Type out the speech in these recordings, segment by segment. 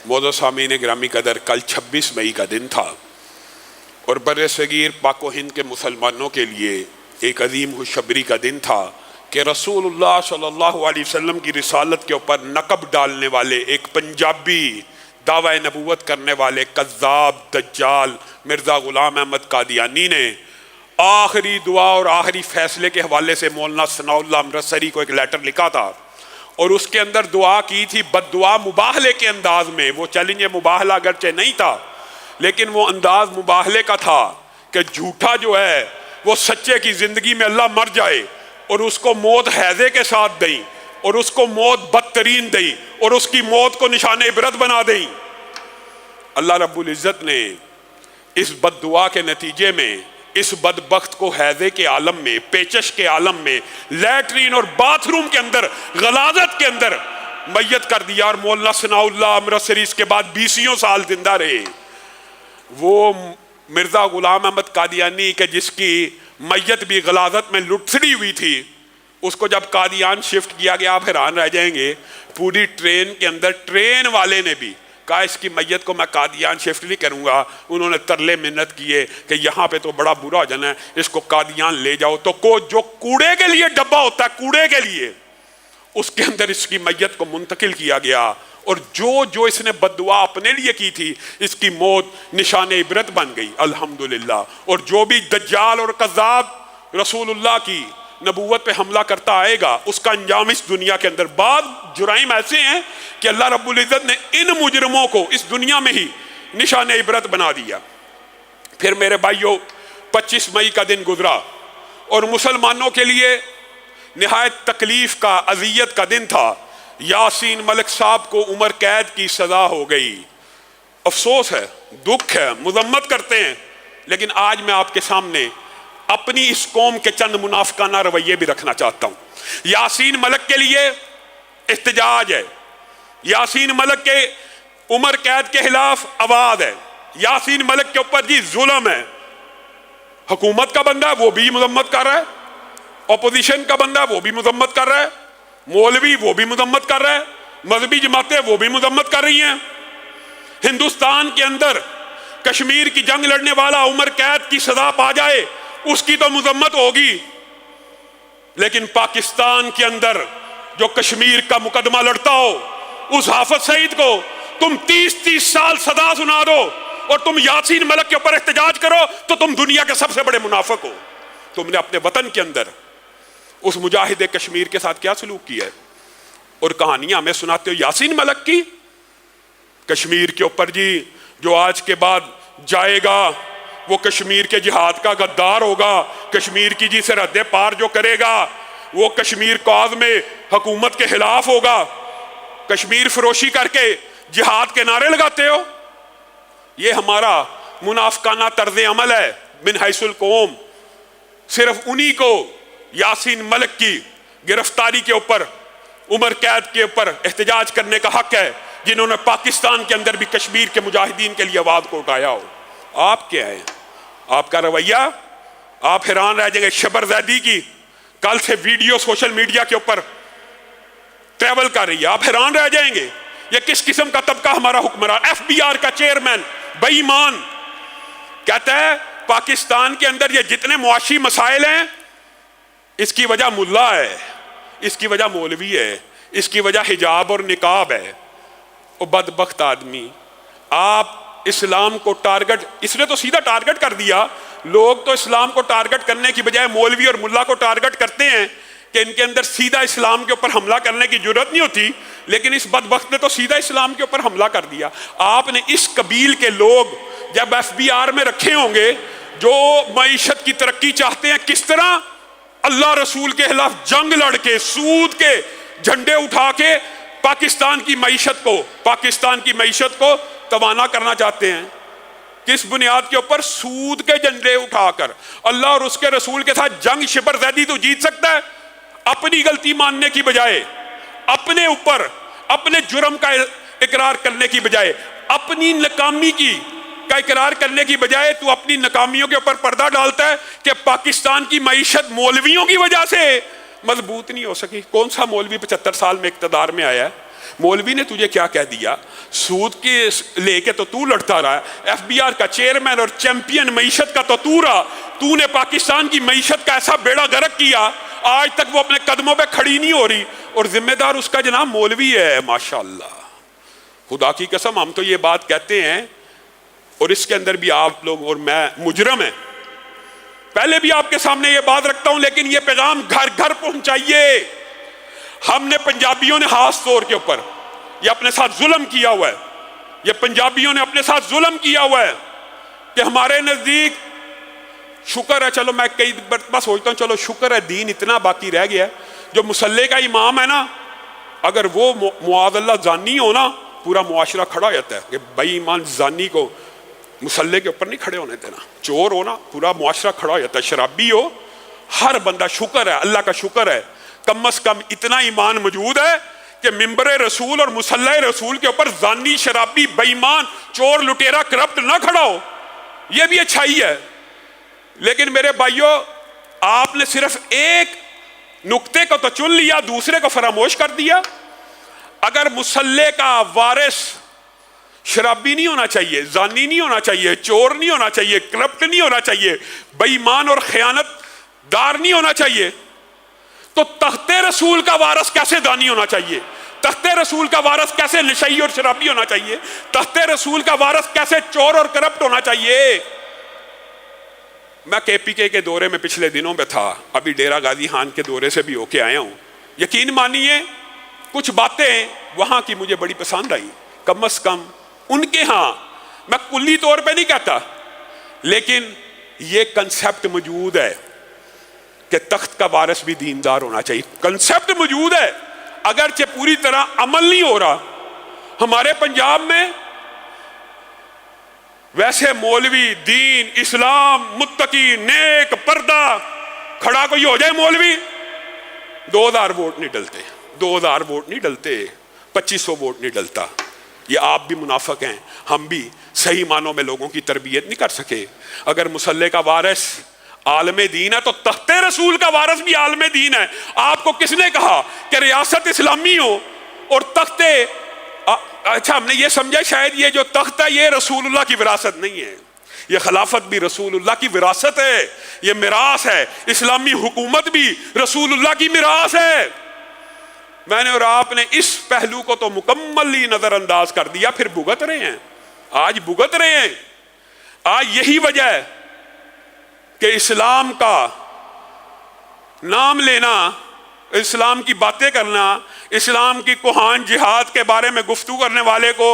معزز سامعین گرامی قدر، کل 26 مئی کا دن تھا اور بر صغیر پاک و ہند کے مسلمانوں کے لیے ایک عظیم خوشخبری کا دن تھا کہ رسول اللہ صلی اللہ علیہ وسلم کی رسالت کے اوپر نقب ڈالنے والے ایک پنجابی دعوی نبوت کرنے والے کذاب دجال مرزا غلام احمد قادیانی نے آخری دعا اور آخری فیصلے کے حوالے سے مولانا ثناء اللہ امرتسری کو ایک لیٹر لکھا تھا اور اس کے اندر دعا کی تھی، بد دعا مباہلے کے انداز میں۔ وہ چیلنج مباہلہ اگرچہ نہیں تھا لیکن وہ انداز مباہلے کا تھا کہ جھوٹا جو ہے وہ سچے کی زندگی میں اللہ مر جائے اور اس کو موت ہیضے کے ساتھ دیں اور اس کو موت بدترین دیں اور اس کی موت کو نشان عبرت بنا دیں۔ اللہ رب العزت نے اس بد دعا کے نتیجے میں اس بدبخت کو ہیضے کے عالم میں، پیچش کے عالم میں، لیٹرین اور باتھ روم کے اندر، غلاظت کے اندر میت کر دیا، اور مولانا ثناء اللہ امرتسری اس کے بعد 20 سال زندہ رہے۔ وہ مرزا غلام احمد قادیانی کہ جس کی میت بھی غلاظت میں لٹسڑی ہوئی تھی، اس کو جب قادیان شفٹ کیا گیا، آپ حیران رہ جائیں گے، پوری ٹرین کے اندر ٹرین والے نے بھی کہا اس کی میت کو میں قادیان شفٹ نہیں کروں گا۔ انہوں نے ترلے منت کیے کہ یہاں پہ تو بڑا برا ہو جانا ہے، اس کو قادیان لے جاؤ۔ تو جو کوڑے کے لیے ڈبہ ہوتا ہے، کوڑے کے لیے، اس کے اندر اس کی میت کو منتقل کیا گیا، اور جو اس نے بد دعا اپنے لیے کی تھی، اس کی موت نشان عبرت بن گئی الحمدللہ۔ اور جو بھی دجال اور کذاب رسول اللہ کی نبوت پہ حملہ کرتا آئے گا، اس کا انجام اس دنیا کے اندر۔ بعض جرائم ایسے ہیں کہ اللہ رب العزت نے ان مجرموں کو اس دنیا میں ہی نشان عبرت بنا دیا۔ پھر میرے بھائیوں، 25 مئی کا دن گزرا اور مسلمانوں کے لیے نہایت تکلیف کا، اذیت کا دن تھا۔ یاسین ملک صاحب کو عمر قید کی سزا ہو گئی۔ افسوس ہے، دکھ ہے، مذمت کرتے ہیں، لیکن آج میں آپ کے سامنے اپنی اس قوم کے چند منافقانہ رویے بھی رکھنا چاہتا ہوں۔ یاسین ملک کے لیے احتجاج ہے، یاسین ملک کے عمر قید کے خلاف آواز ہے، یاسین ملک کے اوپر جی ظلم ہے۔ حکومت کا بندہ ہے وہ بھی مذمت کر رہا ہے، اپوزیشن کا بندہ ہے وہ بھی مذمت کر رہا ہے، مولوی وہ بھی مذمت کر رہا ہے، مذہبی جماعتیں وہ بھی مذمت کر رہی ہیں۔ ہندوستان کے اندر کشمیر کی جنگ لڑنے والا عمر قید کی سزا پا جائے، اس کی تو مذمت ہوگی، لیکن پاکستان کے اندر جو کشمیر کا مقدمہ لڑتا ہو، اس حافظ سعید کو تم 30 سال سزا سنا دو اور تم یاسین ملک کے اوپر احتجاج کرو تو تم دنیا کے سب سے بڑے منافق ہو۔ تم نے اپنے وطن کے اندر اس مجاہد کشمیر کے ساتھ کیا سلوک کیا ہے؟ اور کہانیاں ہمیں سناتے ہو یاسین ملک کی، کشمیر کے اوپر جی جو آج کے بعد جائے گا وہ کشمیر کے جہاد کا غدار ہوگا، کشمیر کی جی سرحدیں پار جو کرے گا وہ کشمیر کاز میں حکومت کے خلاف ہوگا۔ کشمیر فروشی کر کے جہاد کے نعرے لگاتے ہو۔ یہ ہمارا منافقانہ طرز عمل ہے من حیث القوم۔ صرف انہی کو یاسین ملک کی گرفتاری کے اوپر، عمر قید کے اوپر احتجاج کرنے کا حق ہے، جنہوں نے پاکستان کے اندر بھی کشمیر کے مجاہدین کے لیے آواز کو اٹھایا ہو۔ آپ کیا ہیں؟ آپ کا رویہ، آپ حیران رہ جائیں گے۔ شبر زیدی کی کل سے ویڈیو سوشل میڈیا کے اوپر ٹریول کر رہی ہے، آپ حیران رہ جائیں گے یہ کس قسم کا طبقہ ہمارا حکمران۔ ایف بی آر کا چیئرمین بے ایمان کہتا ہے پاکستان کے اندر یہ جتنے معاشی مسائل ہیں اس کی وجہ ملا ہے، اس کی وجہ مولوی ہے، اس کی وجہ حجاب اور نقاب ہے۔ وہ بدبخت آدمی، آپ اسلام کو ٹارگٹ، اس نے تو سیدھا ٹارگٹ کر دیا۔ لوگ تو اسلام کو ٹارگٹ کرنے کی بجائے مولوی اور ملا کو ٹارگٹ کرتے ہیں کہ ان کے اندر سیدھا اسلام کے اوپر حملہ کرنے کی ضرورت نہیں ہوتی، لیکن اس بدبخت نے تو سیدھا اسلام کے اوپر حملہ کر دیا۔ آپ نے اس قبیل کے لوگ جب ایف بی آر میں رکھے ہوں گے جو معیشت کی ترقی چاہتے ہیں، کس طرح اللہ رسول کے خلاف جنگ لڑ کے سود کے جھنڈے اٹھا کے پاکستان کی معیشت کو توانا کرنا چاہتے ہیں۔ کس بنیاد کے اوپر؟ سود کے جھنڈے اٹھا کر۔ اللہ اور اس کے رسول کے ساتھ جنگ شبر زیدی تو جیت سکتا ہے، اپنی غلطی ماننے کی بجائے، اپنے اوپر اپنے جرم کا اقرار کرنے کی بجائے، اپنی ناکامی کا اقرار کرنے کی بجائے تو اپنی ناکامیوں کے اوپر پردہ ڈالتا ہے کہ پاکستان کی معیشت مولویوں کی وجہ سے مضبوط نہیں ہو سکی۔ کون سا مولوی 75 سال میں اقتدار میں آیا ہے؟ مولوی نے تجھے کیا کہہ دیا؟ سود کے لے کے تو لڑتا رہا ہے، ایف بی آر کا چیئرمین اور چیمپئن معیشت کا تو رہا، تو نے پاکستان کی معیشت کا ایسا بیڑا غرق کیا، آج تک وہ اپنے قدموں پہ کھڑی نہیں ہو رہی، اور ذمہ دار اس کا جناب مولوی ہے۔ ماشاءاللہ، خدا کی قسم ہم تو یہ بات کہتے ہیں، اور اس کے اندر بھی آپ لوگ اور میں مجرم ہیں، پہلے بھی آپ کے سامنے یہ بات رکھتا ہوں، لیکن یہ پیغام گھر گھر پہنچائیے۔ ہم نے پنجابیوں نے خاص طور کے اوپر یہ اپنے ساتھ ظلم کیا ہوا ہے، یہ پنجابیوں نے اپنے ساتھ ظلم کیا ہوا ہے کہ ہمارے نزدیک شکر ہے، چلو میں کئی مرتبہ سوچتا ہوں چلو شکر ہے دین اتنا باقی رہ گیا ہے، جو مسلح کا امام ہے نا، اگر وہ معاذ اللہ زانی ہو نا، پورا معاشرہ کھڑا ہو جاتا ہے کہ بھائی ایمان زانی کو مسلح کے اوپر نہیں کھڑے ہونے دینا، چور ہو نا پورا معاشرہ کھڑا ہو جاتا ہے، شرابی ہو ہر بندہ، شکر ہے اللہ کا شکر ہے کم از کم اتنا ایمان موجود ہے کہ ممبر رسول اور مسلح رسول کے اوپر زانی، شرابی، بے ایمان، چور، لٹیرا، کرپٹ نہ کھڑا ہو، یہ بھی اچھائی ہے۔ لیکن میرے بھائیوں، آپ نے صرف ایک نقطے کو تو چن لیا، دوسرے کو فراموش کر دیا۔ اگر مسلح کا وارث شرابی نہیں ہونا چاہیے، زانی نہیں ہونا چاہیے، چور نہیں ہونا چاہیے، کرپٹ نہیں ہونا چاہیے، بے ایمان اور خیانت دار نہیں ہونا چاہیے، تو تخت رسول کا وارث کیسے دانی ہونا چاہیے؟ تخت رسول کا وارث کیسے نشئی اور شرابی ہونا چاہیے؟ تخت رسول کا وارث کیسے چور اور کرپٹ ہونا چاہیے؟ میں کے پی کے دورے میں پچھلے دنوں میں تھا، ابھی ڈیرہ غازی خان کے دورے سے بھی ہو کے آیا ہوں، یقین مانیے کچھ باتیں وہاں کی مجھے بڑی پسند آئی، کم از کم ان کے ہاں، میں کلی طور پہ نہیں کہتا، لیکن یہ کنسپٹ موجود ہے کہ تخت کا وارث بھی دیندار ہونا چاہیے، کنسپٹ موجود ہے، اگرچہ پوری طرح عمل نہیں ہو رہا۔ ہمارے پنجاب میں ویسے مولوی دین، اسلام، متقی، نیک، پردہ، کھڑا کوئی ہو جائے مولوی، 2000 ووٹ نہیں ڈلتے، 2000 ووٹ نہیں ڈلتے، 2500 ووٹ نہیں ڈلتا۔ یہ آپ بھی منافق ہیں، ہم بھی صحیح معنوں میں لوگوں کی تربیت نہیں کر سکے۔ اگر مسلح کا وارث عالم دین ہے تو تخت رسول کا وارث بھی عالم دین ہے۔ آپ کو کس نے کہا کہ ریاست اسلامی ہو اور تخت، اچھا ہم نے یہ سمجھا شاید یہ جو تخت ہے یہ رسول اللہ کی وراثت نہیں ہے، یہ خلافت بھی رسول اللہ کی وراثت ہے، یہ میراث ہے، اسلامی حکومت بھی رسول اللہ کی میراث ہے۔ میں نے اور آپ نے اس پہلو کو تو مکمل ہی نظر انداز کر دیا، پھر بھگت رہے ہیں، آج بھگت رہے ہیں۔ آج یہی وجہ ہے کہ اسلام کا نام لینا، اسلام کی باتیں کرنا، اسلام کی کوہان جہاد کے بارے میں گفتگو کرنے والے کو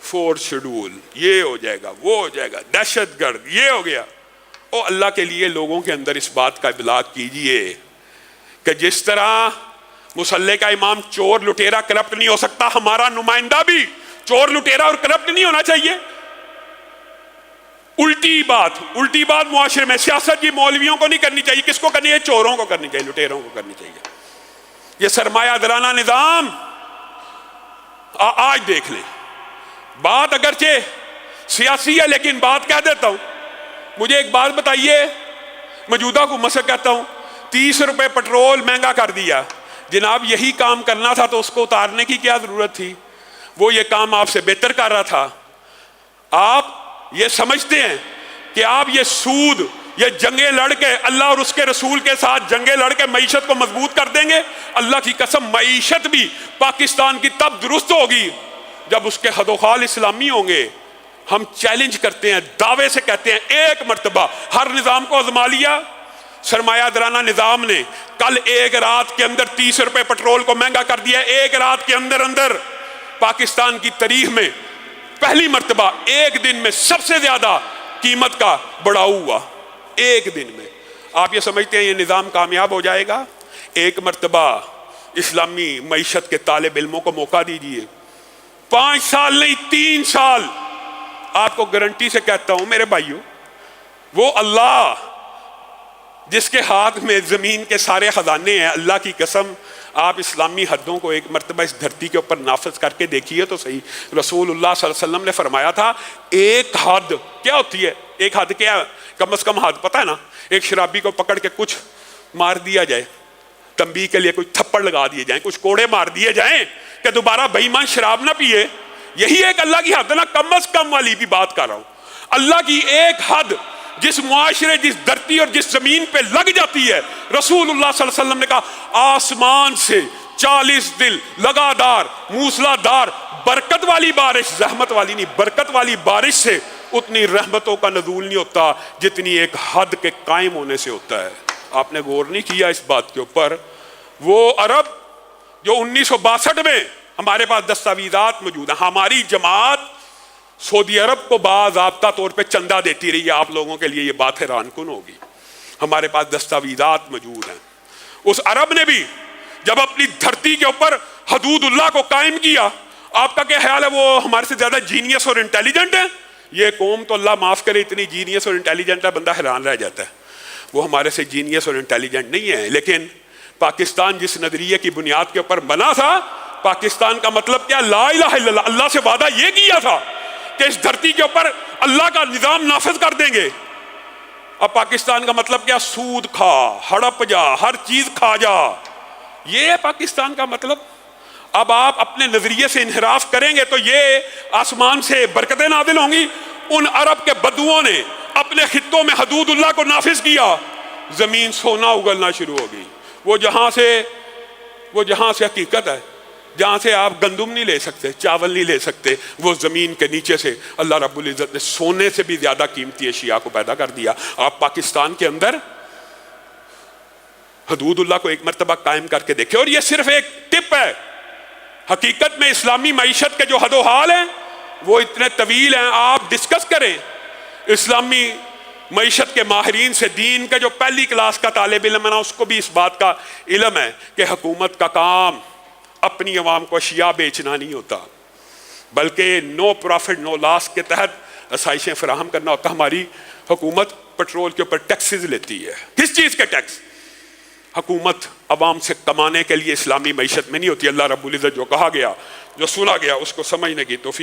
4 شیڈول، یہ ہو جائے گا، وہ ہو جائے گا، دہشت گرد، یہ ہو گیا۔ او اللہ کے لیے لوگوں کے اندر اس بات کا ابلاغ کیجئے کہ جس طرح مسلح کا امام چور، لٹیرا، کرپٹ نہیں ہو سکتا، ہمارا نمائندہ بھی چور، لٹیرا اور کرپٹ نہیں ہونا چاہیے۔ الٹی بات معاشرے میں سیاست کی مولویوں کو نہیں کرنی چاہیے، کس کو کرنی چاہیے؟ چوروں کو کرنی چاہیے، لٹیروں کو کرنی چاہیے۔ یہ سرمایہ دارانہ نظام آج دیکھ لیں، بات اگرچہ سیاسی ہے لیکن بات کہہ دیتا ہوں۔ مجھے ایک بات بتائیے، موجودہ حکومت سے کہتا ہوں، 30 روپے پٹرول مہنگا کر دیا، جناب یہی کام کرنا تھا تو اس کو اتارنے کی کیا ضرورت تھی؟ وہ یہ کام آپ سے بہتر کر رہا تھا۔ آپ یہ سمجھتے ہیں کہ آپ یہ سود، یہ جنگیں لڑ کے اللہ اور اس کے رسول کے ساتھ جنگیں لڑ کے معیشت کو مضبوط کر دیں گے؟ اللہ کی قسم معیشت بھی پاکستان کی تب درست ہوگی جب اس کے حد و خال اسلامی ہوں گے۔ ہم چیلنج کرتے ہیں، دعوے سے کہتے ہیں، ایک مرتبہ ہر نظام کو آزما لیا، سرمایہ دارانہ نظام نے کل ایک رات کے اندر 30 روپے پٹرول کو مہنگا کر دیا، ایک رات کے اندر پاکستان کی تاریخ میں پہلی مرتبہ ایک دن میں سب سے زیادہ قیمت کا بڑھاؤ ہوا، ایک دن میں۔ آپ یہ سمجھتے ہیں یہ نظام کامیاب ہو جائے گا؟ ایک مرتبہ اسلامی معیشت کے طالب علموں کو موقع دیجیے، 5 سال نہیں 3 سال، آپ کو گارنٹی سے کہتا ہوں میرے بھائیوں، وہ اللہ جس کے ہاتھ میں زمین کے سارے خزانے ہیں، اللہ کی قسم آپ اسلامی حدوں کو ایک مرتبہ اس دھرتی کے اوپر نافذ کر کے دیکھیے تو صحیح۔ رسول اللہ صلی اللہ علیہ وسلم نے فرمایا تھا ایک حد کیا ہوتی ہے؟ ایک حد کیا ہے؟ کم از کم حد پتہ ہے نا، ایک شرابی کو پکڑ کے کچھ مار دیا جائے، تنبیہ کے لیے کچھ تھپڑ لگا دیے جائیں، کچھ کوڑے مار دیے جائیں، کہ دوبارہ بے ایمان شراب نہ پیے، یہی ایک اللہ کی حد ہے نا، کم از کم والی بھی بات کر رہا ہوں۔ اللہ کی ایک حد جس معاشرے، جس دھرتی اور جس زمین پہ لگ جاتی ہے، رسول اللہ صلی اللہ علیہ وسلم نے کہا آسمان سے 40 دن لگاتار موسلا دھار برکت والی بارش، زحمت والی نہیں، برکت والی بارش سے اتنی رحمتوں کا نزول نہیں ہوتا جتنی ایک حد کے قائم ہونے سے ہوتا ہے۔ آپ نے غور نہیں کیا اس بات کے اوپر؟ وہ عرب جو 1962 میں ہمارے پاس دستاویزات موجود ہیں، ہماری جماعت سعودی عرب کو باضابطہ طور پہ چندہ دیتی رہی ہے، آپ لوگوں کے لیے یہ بات حیران کن ہوگی، ہمارے پاس دستاویزات موجود ہیں۔ اس عرب نے بھی جب اپنی دھرتی کے اوپر حدود اللہ کو قائم کیا، آپ کا کیا خیال ہے وہ ہمارے سے زیادہ جینیس اور انٹیلیجنٹ ہے؟ یہ قوم تو اللہ معاف کرے اتنی جینیس اور انٹیلیجنٹ ہے، بندہ حیران رہ جاتا ہے۔ وہ ہمارے سے جینیس اور انٹیلیجنٹ نہیں ہے، لیکن پاکستان جس نظریے کی بنیاد کے اوپر بنا تھا، پاکستان کا مطلب کیا؟ لا الہ الا اللہ۔ اللہ سے وعدہ یہ کیا تھا کہ اس دھرتی کے اوپر اللہ کا نظام نافذ کر دیں گے۔ اب پاکستان کا مطلب کیا؟ سود کھا، ہڑپ جا، ہر چیز کھا جا، یہ ہے پاکستان کا مطلب۔ اب آپ اپنے نظریے سے انحراف کریں گے تو یہ آسمان سے برکتیں نازل ہوں گی۔ ان عرب کے بدوؤں نے اپنے خطوں میں حدود اللہ کو نافذ کیا، زمین سونا اگلنا شروع ہو گئی۔ وہ جہاں سے حقیقت ہے، جہاں سے آپ گندم نہیں لے سکتے، چاول نہیں لے سکتے، وہ زمین کے نیچے سے اللہ رب العزت نے سونے سے بھی زیادہ قیمتی اشیاء کو پیدا کر دیا۔ آپ پاکستان کے اندر حدود اللہ کو ایک مرتبہ قائم کر کے دیکھیں، اور یہ صرف ایک ٹپ ہے۔ حقیقت میں اسلامی معیشت کے جو حد و حال ہیں وہ اتنے طویل ہیں، آپ ڈسکس کریں اسلامی معیشت کے ماہرین سے۔ دین کا جو پہلی کلاس کا طالب علم ہے نا، اس کو بھی اس بات کا علم ہے کہ حکومت کا کام اپنی عوام کو اشیاء بیچنا نہیں ہوتا، بلکہ نو پروفٹ نو لاس کے تحت آسائشیں فراہم کرنا ہوتا۔ ہماری حکومت پٹرول کے اوپر ٹیکسز لیتی ہے، کس چیز کے ٹیکس؟ حکومت عوام سے کمانے کے لیے اسلامی معیشت میں نہیں ہوتی۔ اللہ رب العزت جو کہا گیا، جو سنا گیا، اس کو سمجھنے کی توفیق